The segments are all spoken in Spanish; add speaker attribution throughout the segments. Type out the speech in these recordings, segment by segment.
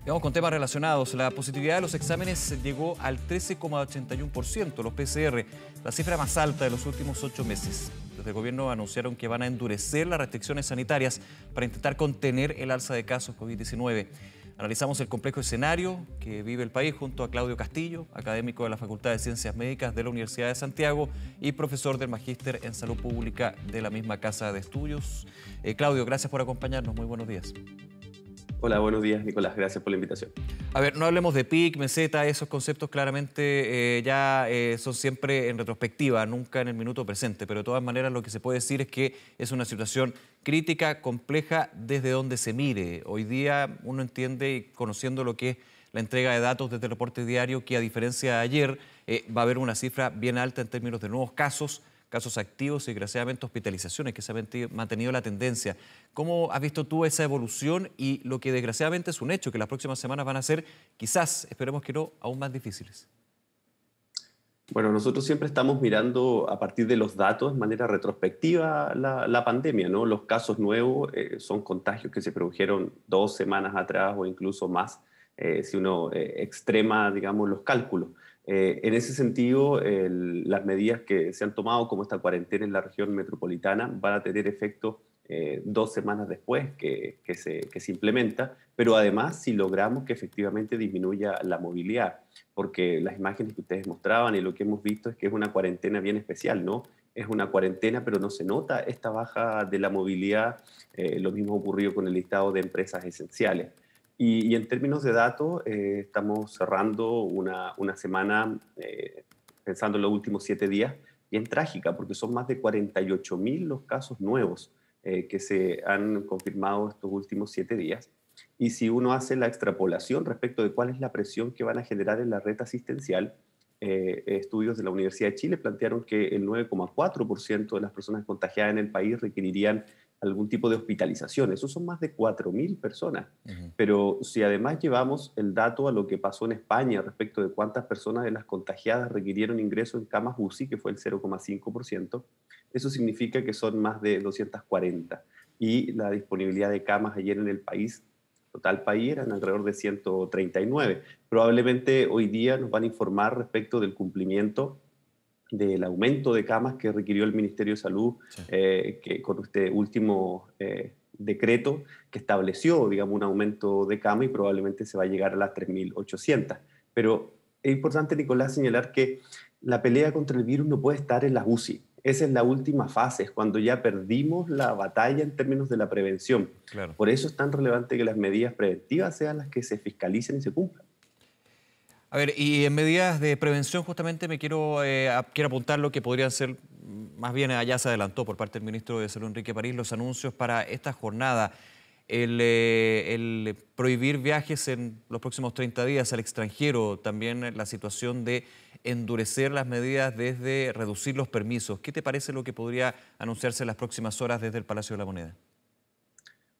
Speaker 1: Vamos con temas relacionados. La positividad de los exámenes llegó al 13,81%, los PCR, la cifra más alta de los últimos 8 meses. Desde el gobierno anunciaron que van a endurecer las restricciones sanitarias para intentar contener el alza de casos COVID-19. Analizamos el complejo escenario que vive el país junto a Claudio Castillo, académico de la Facultad de Ciencias Médicas de la Universidad de Santiago y profesor del Magíster en Salud Pública de la misma casa de estudios. Claudio, gracias por acompañarnos. Muy buenos días.
Speaker 2: Hola, buenos días, Nicolás. Gracias por la invitación.
Speaker 1: A ver, no hablemos de PIC, meseta, esos conceptos claramente son siempre en retrospectiva, nunca en el minuto presente, pero de todas maneras lo que se puede decir es que es una situación crítica, compleja, desde donde se mire. Hoy día uno entiende, conociendo lo que es la entrega de datos desde el reporte diario, que a diferencia de ayer va a haber una cifra bien alta en términos de nuevos casos activos y desgraciadamente hospitalizaciones, que se ha mantenido la tendencia. ¿Cómo has visto tú esa evolución y lo que desgraciadamente es un hecho, que las próximas semanas van a ser, quizás, esperemos que no, aún más difíciles?
Speaker 2: Bueno, nosotros siempre estamos mirando a partir de los datos de manera retrospectiva la pandemia, ¿no? Los casos nuevos son contagios que se produjeron 2 semanas atrás o incluso más, si uno extrema, digamos, los cálculos. En ese sentido, las medidas que se han tomado, como esta cuarentena en la región metropolitana, van a tener efecto 2 semanas después que se implementa, pero además si logramos que efectivamente disminuya la movilidad, porque las imágenes que ustedes mostraban y lo que hemos visto es que es una cuarentena bien especial, ¿no? Es una cuarentena, pero no se nota esta baja de la movilidad. Lo mismo ocurrió con el listado de empresas esenciales. Y en términos de datos, estamos cerrando una semana, pensando en los últimos 7 días, bien trágica, porque son más de 48.000 los casos nuevos que se han confirmado estos últimos 7 días. Y si uno hace la extrapolación respecto de cuál es la presión que van a generar en la red asistencial, estudios de la Universidad de Chile plantearon que el 9,4% de las personas contagiadas en el país requerirían algún tipo de hospitalización. Eso son más de 4.000 personas.
Speaker 1: Ujú.
Speaker 2: Pero si además llevamos el dato a lo que pasó en España respecto de cuántas personas de las contagiadas requirieron ingreso en camas UCI, que fue el 0,5%, eso significa que son más de 240. Y la disponibilidad de camas ayer en el país, total país, eran alrededor de 139. Probablemente hoy día nos van a informar respecto del cumplimiento del aumento de camas que requirió el Ministerio de Salud,
Speaker 1: Sí.
Speaker 2: que con este último decreto que estableció, digamos, un aumento de cama y probablemente se va a llegar a las 3.800. Pero es importante, Nicolás, señalar que la pelea contra el virus no puede estar en las UCI. Esa es la última fase, es cuando ya perdimos la batalla en términos de la prevención.
Speaker 1: Claro.
Speaker 2: Por eso es tan relevante que las medidas preventivas sean las que se fiscalicen y se cumplan.
Speaker 1: A ver, y en medidas de prevención justamente quiero apuntar lo que podrían ser, más bien allá se adelantó por parte del ministro de Salud, Enrique París, los anuncios para esta jornada. El prohibir viajes en los próximos 30 días al extranjero, también la situación de endurecer las medidas desde reducir los permisos. ¿Qué te parece lo que podría anunciarse en las próximas horas desde el Palacio de la Moneda?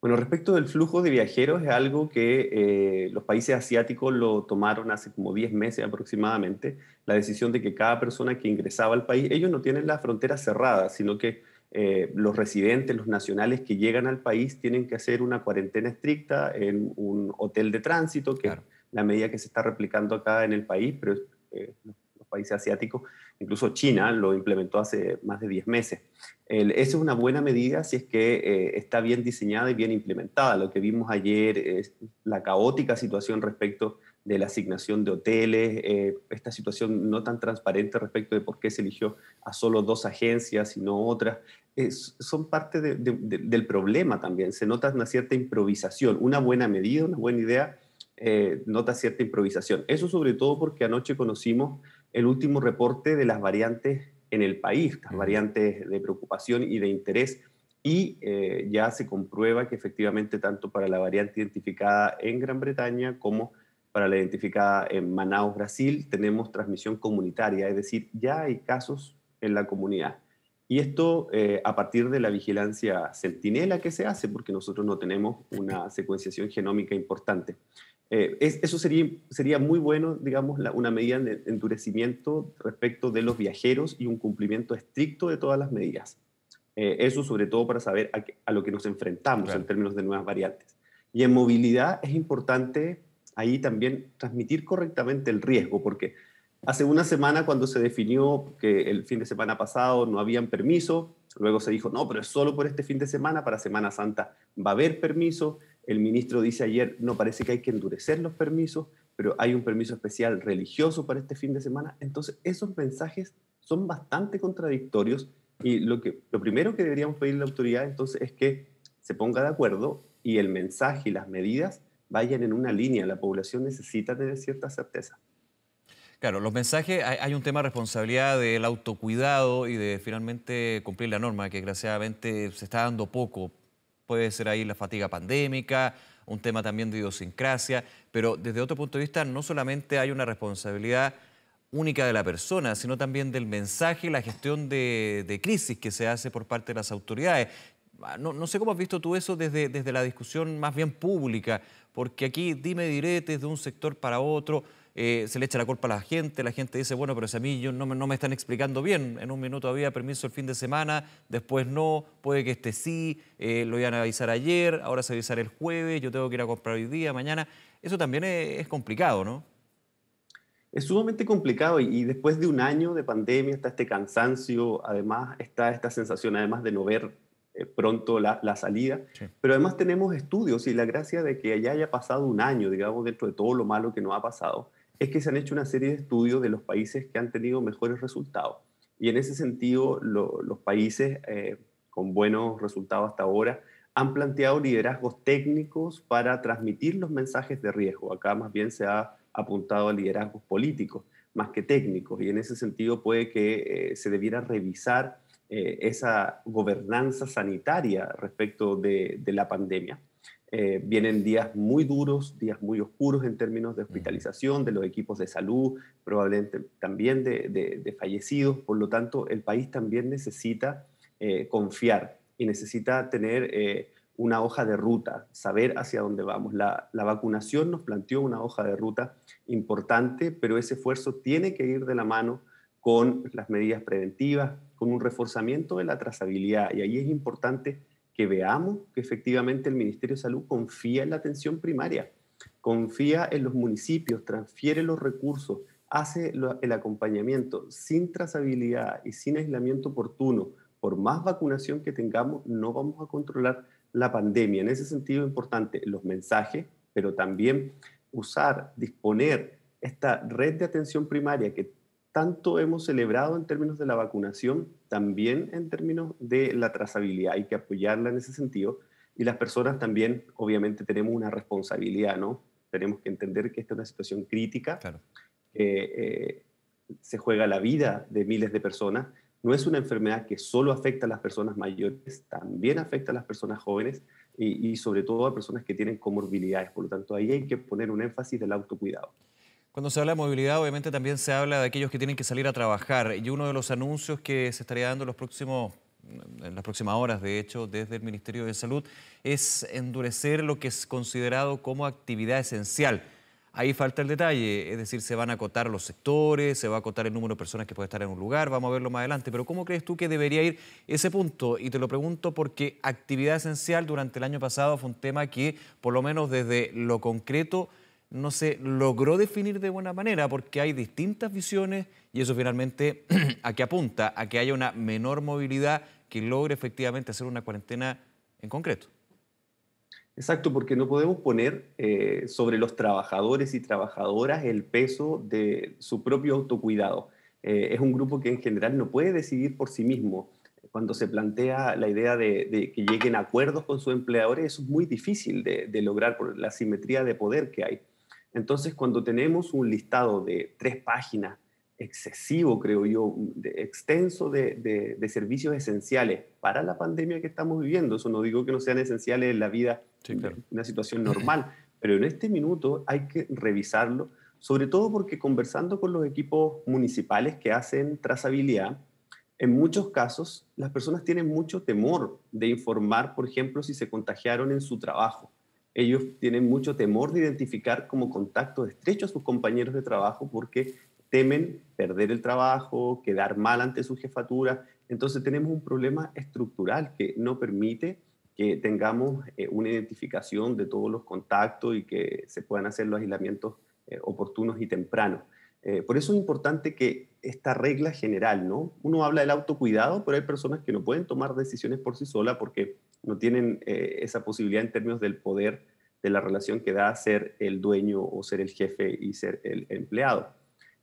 Speaker 2: Bueno, respecto del flujo de viajeros, es algo que los países asiáticos lo tomaron hace como 10 meses aproximadamente, la decisión de que cada persona que ingresaba al país, ellos no tienen las fronteras cerradas, sino que los residentes, los nacionales que llegan al país tienen que hacer una cuarentena estricta en un hotel de tránsito, que es
Speaker 1: Claro.
Speaker 2: la medida que se está replicando acá en el país, pero los países asiáticos, incluso China, lo implementó hace más de 10 meses. Esa es una buena medida si es que está bien diseñada y bien implementada. Lo que vimos ayer es la caótica situación respecto de la asignación de hoteles, esta situación no tan transparente respecto de por qué se eligió a solo 2 agencias y no otras. Son parte del problema también. Se nota una cierta improvisación, una buena medida, una buena idea, nota cierta improvisación. Eso sobre todo porque anoche conocimos el último reporte de las variantes en el país, las
Speaker 1: Ujú.
Speaker 2: variantes de preocupación y de interés, y ya se comprueba que efectivamente tanto para la variante identificada en Gran Bretaña como para la identificada en Manaus, Brasil, tenemos transmisión comunitaria, es decir, ya hay casos en la comunidad. Y esto a partir de la vigilancia centinela que se hace, porque nosotros no tenemos una secuenciación genómica importante. Eso sería muy bueno, digamos, una medida de endurecimiento respecto de los viajeros y un cumplimiento estricto de todas las medidas. Eso sobre todo para saber a lo que nos enfrentamos en
Speaker 1: Claro.
Speaker 2: términos de nuevas variantes. Y en movilidad es importante ahí también transmitir correctamente el riesgo, porque hace una semana cuando se definió que el fin de semana pasado no habían permiso, luego se dijo, no, pero es solo por este fin de semana, para Semana Santa va a haber permiso. El ministro dice ayer, no, parece que hay que endurecer los permisos, pero hay un permiso especial religioso para este fin de semana. Entonces, esos mensajes son bastante contradictorios y lo primero que deberíamos pedirle a la autoridad entonces es que se ponga de acuerdo y el mensaje y las medidas vayan en una línea. La población necesita tener cierta certeza.
Speaker 1: Claro, los mensajes, hay un tema de responsabilidad del autocuidado y de finalmente cumplir la norma, que desgraciadamente se está dando poco. Puede ser ahí la fatiga pandémica, un tema también de idiosincrasia, pero desde otro punto de vista no solamente hay una responsabilidad única de la persona, sino también del mensaje y la gestión de crisis que se hace por parte de las autoridades. No sé cómo has visto tú eso desde la discusión más bien pública, porque aquí dime diretes de un sector para otro, se le echa la culpa a la gente dice, bueno, pero si a mí no me están explicando bien, en un minuto había permiso el fin de semana, después no, puede que este sí, lo iban a avisar ayer, ahora se avisará el jueves, yo tengo que ir a comprar hoy día, mañana, eso también es complicado, ¿no?
Speaker 2: Es sumamente complicado y después de un año de pandemia está este cansancio, además está esta sensación, además de no ver pronto la salida,
Speaker 1: Sí.
Speaker 2: pero además tenemos estudios y la gracia de que ya haya pasado un año, digamos, dentro de todo lo malo que nos ha pasado, es que se han hecho una serie de estudios de los países que han tenido mejores resultados. Y en ese sentido, los países con buenos resultados hasta ahora han planteado liderazgos técnicos para transmitir los mensajes de riesgo. Acá más bien se ha apuntado a liderazgos políticos más que técnicos y en ese sentido puede que se debiera revisar esa gobernanza sanitaria respecto de la pandemia. Vienen días muy duros, días muy oscuros en términos de
Speaker 1: Ujú.
Speaker 2: hospitalización de los equipos de salud, probablemente también de fallecidos. Por lo tanto, el país también necesita confiar y necesita tener una hoja de ruta, saber hacia dónde vamos. La vacunación nos planteó una hoja de ruta importante, pero ese esfuerzo tiene que ir de la mano con las medidas preventivas, con un reforzamiento de la trazabilidad. Y ahí es importante que veamos que efectivamente el Ministerio de Salud confía en la atención primaria, confía en los municipios, transfiere los recursos, hace el acompañamiento sin trazabilidad y sin aislamiento oportuno. Por más vacunación que tengamos, no vamos a controlar la pandemia. En ese sentido, es importante los mensajes, pero también usar, disponer esta red de atención primaria que tanto hemos celebrado en términos de la vacunación, también en términos de la trazabilidad. Hay que apoyarla en ese sentido. Y las personas también, obviamente, tenemos una responsabilidad, ¿no? Tenemos que entender que esta es una situación crítica,
Speaker 1: Claro.
Speaker 2: que se juega la vida de miles de personas. No es una enfermedad que solo afecta a las personas mayores, también afecta a las personas jóvenes y sobre todo a personas que tienen comorbilidades. Por lo tanto, ahí hay que poner un énfasis del autocuidado.
Speaker 1: Cuando se habla de movilidad, obviamente también se habla de aquellos que tienen que salir a trabajar. Y uno de los anuncios que se estaría dando en las próximas horas, de hecho, desde el Ministerio de Salud, es endurecer lo que es considerado como actividad esencial. Ahí falta el detalle, es decir, se van a acotar los sectores, se va a acotar el número de personas que puede estar en un lugar, vamos a verlo más adelante. Pero ¿cómo crees tú que debería ir ese punto? Y te lo pregunto porque actividad esencial durante el año pasado fue un tema que, por lo menos desde lo concreto, no se logró definir de buena manera porque hay distintas visiones y eso finalmente a qué apunta, a que haya una menor movilidad que logre efectivamente hacer una cuarentena en concreto.
Speaker 2: Exacto, porque no podemos poner sobre los trabajadores y trabajadoras el peso de su propio autocuidado. Es un grupo que en general no puede decidir por sí mismo. Cuando se plantea la idea de que lleguen a acuerdos con sus empleadores, eso es muy difícil de lograr por la simetría de poder que hay. Entonces, cuando tenemos un listado de 3 páginas, excesivo, creo yo, extenso de servicios esenciales para la pandemia que estamos viviendo, eso no digo que no sean esenciales en la vida
Speaker 1: Sí,
Speaker 2: de
Speaker 1: claro.
Speaker 2: una situación normal, pero en este minuto hay que revisarlo, sobre todo porque conversando con los equipos municipales que hacen trazabilidad, en muchos casos las personas tienen mucho temor de informar, por ejemplo, si se contagiaron en su trabajo. Ellos tienen mucho temor de identificar como contacto estrecho a sus compañeros de trabajo porque temen perder el trabajo, quedar mal ante su jefatura. Entonces tenemos un problema estructural que no permite que tengamos una identificación de todos los contactos y que se puedan hacer los aislamientos oportunos y tempranos. Por eso es importante que esta regla general, ¿no? Uno habla del autocuidado, pero hay personas que no pueden tomar decisiones por sí solas porque no tienen esa posibilidad en términos del poder de la relación que da ser el dueño o ser el jefe y ser el empleado.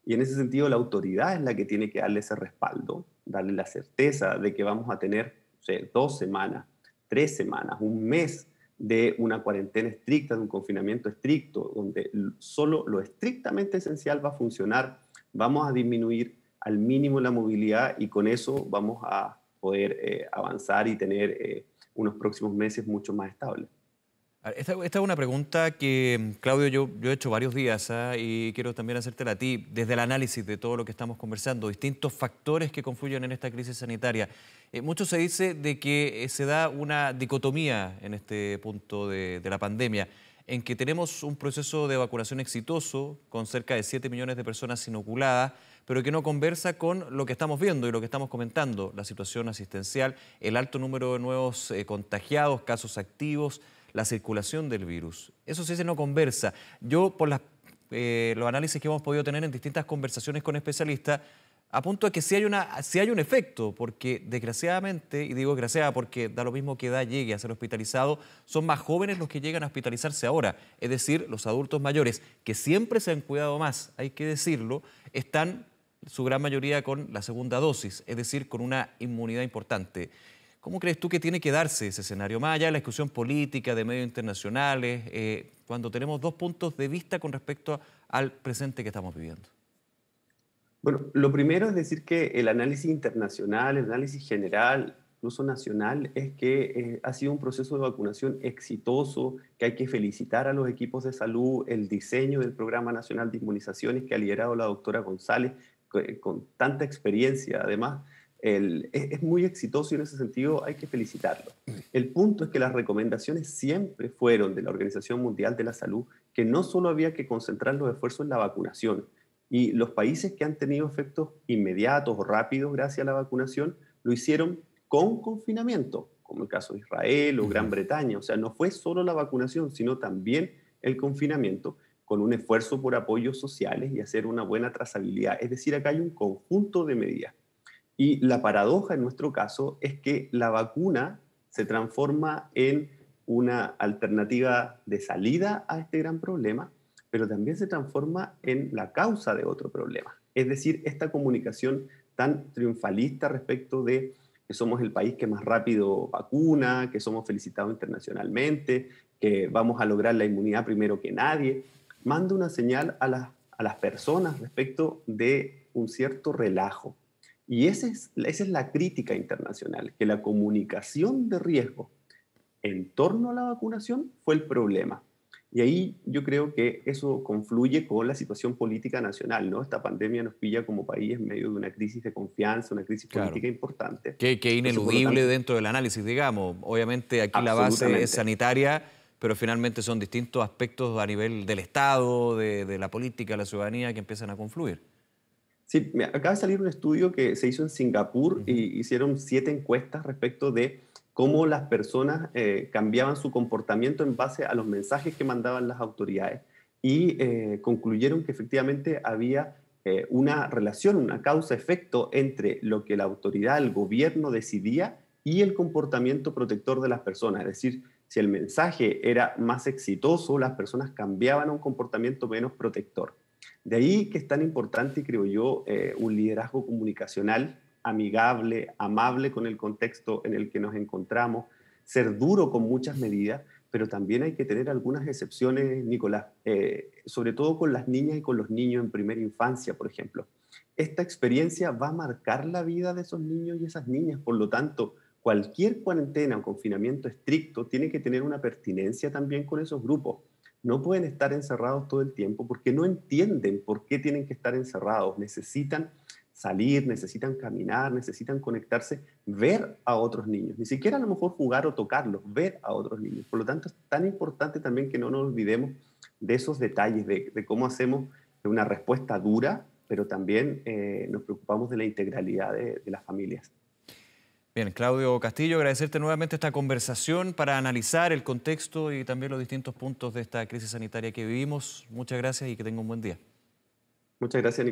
Speaker 2: Y en ese sentido, la autoridad es la que tiene que darle ese respaldo, darle la certeza de que vamos a tener, no sé, 2 semanas, 3 semanas, un mes de una cuarentena estricta, de un confinamiento estricto, donde solo lo estrictamente esencial va a funcionar, vamos a disminuir al mínimo la movilidad y con eso vamos a poder avanzar y tener unos próximos meses mucho más estables.
Speaker 1: Esta es una pregunta que, Claudio, yo he hecho varios días, y quiero también hacértela a ti, desde el análisis de todo lo que estamos conversando, distintos factores que confluyen en esta crisis sanitaria. Mucho se dice de que se da una dicotomía en este punto de la pandemia, en que tenemos un proceso de vacunación exitoso, con cerca de 7 millones de personas inoculadas, pero que no conversa con lo que estamos viendo y lo que estamos comentando, la situación asistencial, el alto número de nuevos contagiados, casos activos, la circulación del virus. Eso sí se no conversa. Yo, por los análisis que hemos podido tener en distintas conversaciones con especialistas, apunto a que sí hay un efecto, porque desgraciadamente, y digo desgraciada porque da lo mismo que edad llegue a ser hospitalizado, son más jóvenes los que llegan a hospitalizarse ahora. Es decir, los adultos mayores, que siempre se han cuidado más, hay que decirlo, están su gran mayoría con la segunda dosis, es decir, con una inmunidad importante. ¿Cómo crees tú que tiene que darse ese escenario? Más allá de la discusión política, de medios internacionales, cuando tenemos dos puntos de vista con respecto al presente que estamos viviendo.
Speaker 2: Bueno, lo primero es decir que el análisis internacional, el análisis general, incluso nacional, es que ha sido un proceso de vacunación exitoso, que hay que felicitar a los equipos de salud, el diseño del Programa Nacional de Inmunizaciones que ha liderado la doctora González con tanta experiencia. Además, es muy exitoso y en ese sentido hay que felicitarlo. El punto es que las recomendaciones siempre fueron de la Organización Mundial de la Salud que no solo había que concentrar los esfuerzos en la vacunación, y los países que han tenido efectos inmediatos o rápidos gracias a la vacunación lo hicieron con confinamiento, como el caso de Israel o Gran Bretaña. O sea, no fue solo la vacunación, sino también el confinamiento, con un esfuerzo por apoyos sociales y hacer una buena trazabilidad. Es decir, acá hay un conjunto de medidas. Y la paradoja en nuestro caso es que la vacuna se transforma en una alternativa de salida a este gran problema, pero también se transforma en la causa de otro problema. Es decir, esta comunicación tan triunfalista respecto de que somos el país que más rápido vacuna, que somos felicitados internacionalmente, que vamos a lograr la inmunidad primero que nadie, manda una señal a las personas respecto de un cierto relajo. Y esa es la crítica internacional, que la comunicación de riesgo en torno a la vacunación fue el problema. Y ahí yo creo que eso confluye con la situación política nacional, ¿no? Esta pandemia nos pilla como país en medio de una crisis de confianza, una crisis
Speaker 1: Claro.
Speaker 2: política importante.
Speaker 1: Que
Speaker 2: Entonces, por lo
Speaker 1: ineludible
Speaker 2: tanto,
Speaker 1: dentro del análisis, digamos. Obviamente aquí la base es
Speaker 2: absolutamente.
Speaker 1: sanitaria, pero finalmente son distintos aspectos a nivel del Estado, de la política, de la ciudadanía que empiezan a confluir.
Speaker 2: Sí, mira, acaba de salir un estudio que se hizo en Singapur
Speaker 1: Ujú.
Speaker 2: y hicieron 7 encuestas respecto de cómo las personas cambiaban su comportamiento en base a los mensajes que mandaban las autoridades y concluyeron que efectivamente había una relación, una causa-efecto entre lo que la autoridad, el gobierno decidía y el comportamiento protector de las personas. Es decir, si el mensaje era más exitoso, las personas cambiaban a un comportamiento menos protector. De ahí que es tan importante, creo yo, un liderazgo comunicacional amigable, amable con el contexto en el que nos encontramos, ser duro con muchas medidas, pero también hay que tener algunas excepciones, Nicolás, sobre todo con las niñas y con los niños en primera infancia, por ejemplo. Esta experiencia va a marcar la vida de esos niños y esas niñas, por lo tanto, cualquier cuarentena o confinamiento estricto tiene que tener una pertinencia también con esos grupos. No pueden estar encerrados todo el tiempo porque no entienden por qué tienen que estar encerrados. Necesitan salir, necesitan caminar, necesitan conectarse, ver a otros niños. Ni siquiera a lo mejor jugar o tocarlos, ver a otros niños. Por lo tanto, es tan importante también que no nos olvidemos de esos detalles, de cómo hacemos una respuesta dura, pero también nos preocupamos de la integralidad de las familias.
Speaker 1: Bien, Claudio Castillo, agradecerte nuevamente esta conversación para analizar el contexto y también los distintos puntos de esta crisis sanitaria que vivimos. Muchas gracias y que tenga un buen día.
Speaker 2: Muchas gracias,